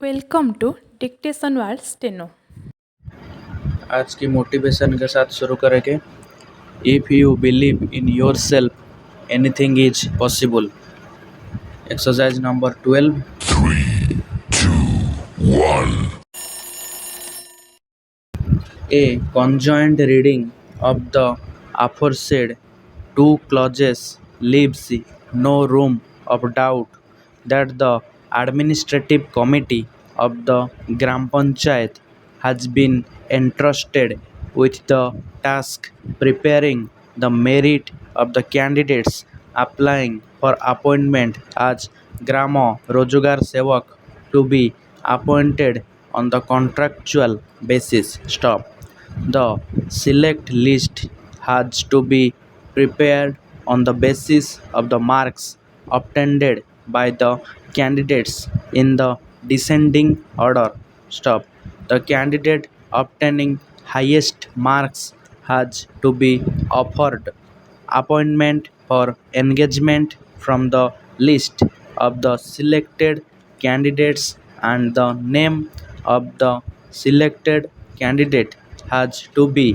Welcome to dictation world steno. आज की motivation के साथ शुरू करेंगे। If you believe in yourself anything is possible. Exercise number 12। 1. A conjoint reading of the aforesaid two clauses leaves no room of doubt that the administrative committee of the Gram Panchayat has been entrusted with the task preparing the merit of the candidates applying for appointment as Grama Rojugar Sevak to be appointed on the contractual basis. Stop. The select list has to be prepared on the basis of the marks obtained by the candidates in the descending order. Stop. The candidate obtaining highest marks has to be offered appointment for engagement from the list of the selected candidates, and the name of the selected candidate has to be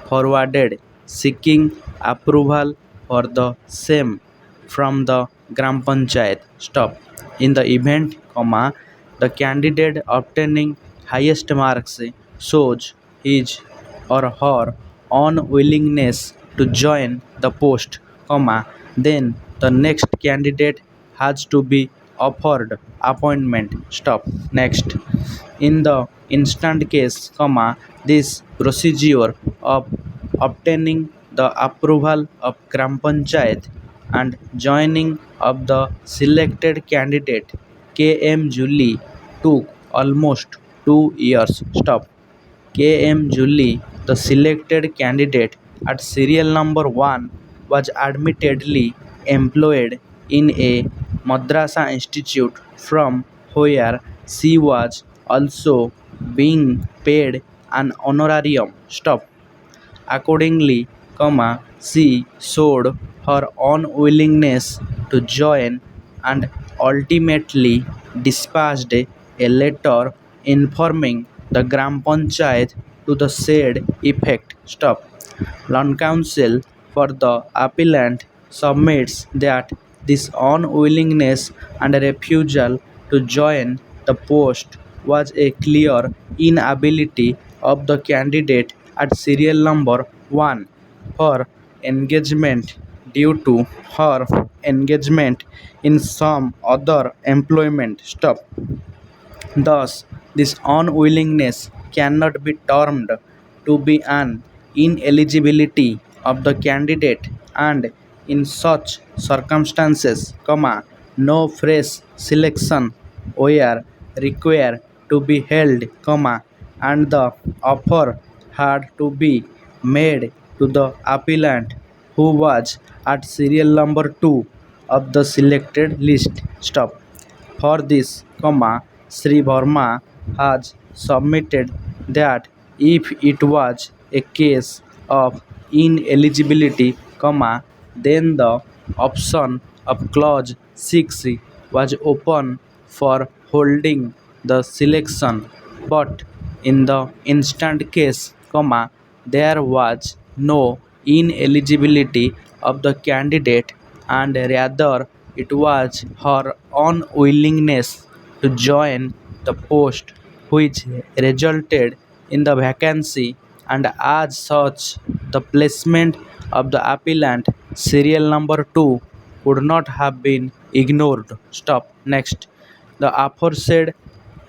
forwarded seeking approval for the same from the Gram Panchayat. Stop. In the event, the candidate obtaining highest marks shows his or her unwillingness to join the post, then the next candidate has to be offered appointment. Stop. Next. In the instant case, this procedure of obtaining the approval of Gram Panchayat and joining of the selected candidate 𝐒𝐬𝐿𝐒 took almost 2 years. Stop. 𝐒𝐬𝐿𝐒, the selected candidate at serial number 1, was admittedly employed in a madrasa institute from where she was also being paid an honorarium. Stop. Accordingly, she showed her unwillingness to join and ultimately dispatched a letter informing the Gram Panchayat to the said effect. Stop. Land Council for the appellant submits that this unwillingness and refusal to join the post was a clear inability of the candidate at serial number 1 for engagement due to her engagement in some other employment. Stop. Thus, this unwillingness cannot be termed to be an ineligibility of the candidate, and in such circumstances, no fresh selection were required to be held, and the offer had to be made to the appellant who was at serial number 2 of the selected list. Stop. For this, Sri Verma has submitted that if it was a case of ineligibility, then the option of clause 6 was open for holding the selection, but in the instant case, there was no ineligibility of the candidate, and rather it was her unwillingness to join the post which resulted in the vacancy, and as such the placement of the appellant serial number 2 would not have been ignored. Stop. Next. The aforesaid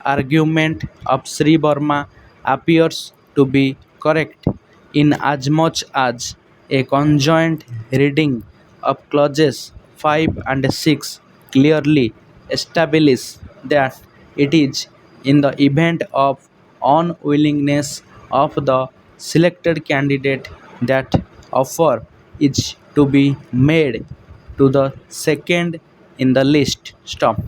argument of Sri Burma appears to be correct in as much as a conjoint reading of clauses 5 and 6 clearly establish that it is in the event of unwillingness of the selected candidate that offer is to be made to the second in the list. Stop.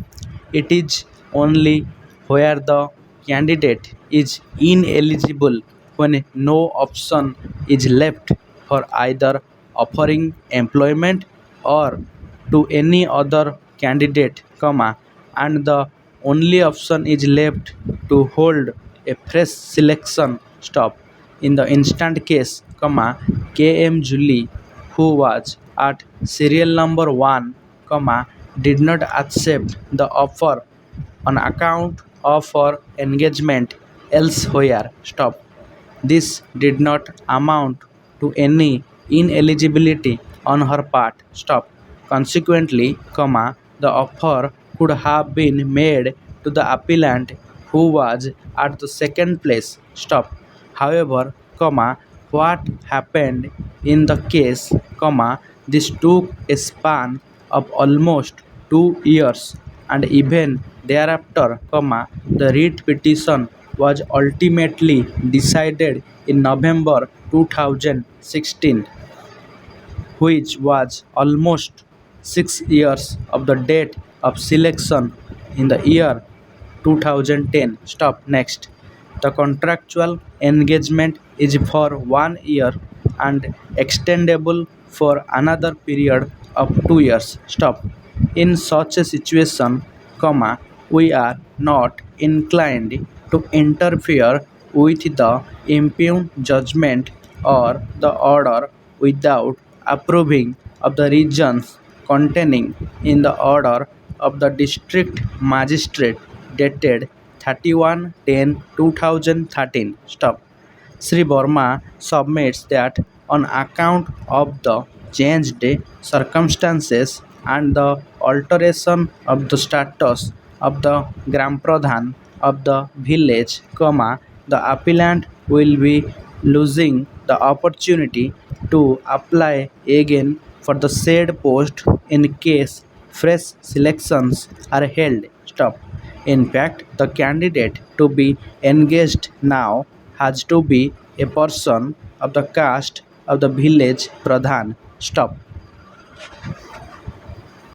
It is only where the candidate is ineligible when no option is left for either offering employment or to any other candidate, and the only option is left to hold a fresh selection. Stop. In the instant case, 𝐾𝐚𝐬𝐵, who was at serial number 1, did not accept the offer on account of her engagement elsewhere. Stop. This did not amount to any ineligibility on her part. Stop. Consequently, the offer could have been made to the appellant who was at the second place. Stop. However, what happened in the case, this took a span of almost 2 years, and even thereafter, the writ petition was ultimately decided in November 2016, which was almost 6 years of the date of selection in the year 2010. Stop. Next. The contractual engagement is for 1 year and extendable for another period of 2 years. Stop. In such a situation, we are not inclined to interfere with the impugned judgment or the order without approving of the reasons containing in the order of the district magistrate dated 31/10/2013. Stop. Sri Burma submits that on account of the changed circumstances and the alteration of the status of the Gram Pradhan of the village, the appellant will be losing the opportunity to apply again for the said post in case fresh selections are held. Stop. In fact, the candidate to be engaged now has to be a person of the caste of the village Pradhan. Stop.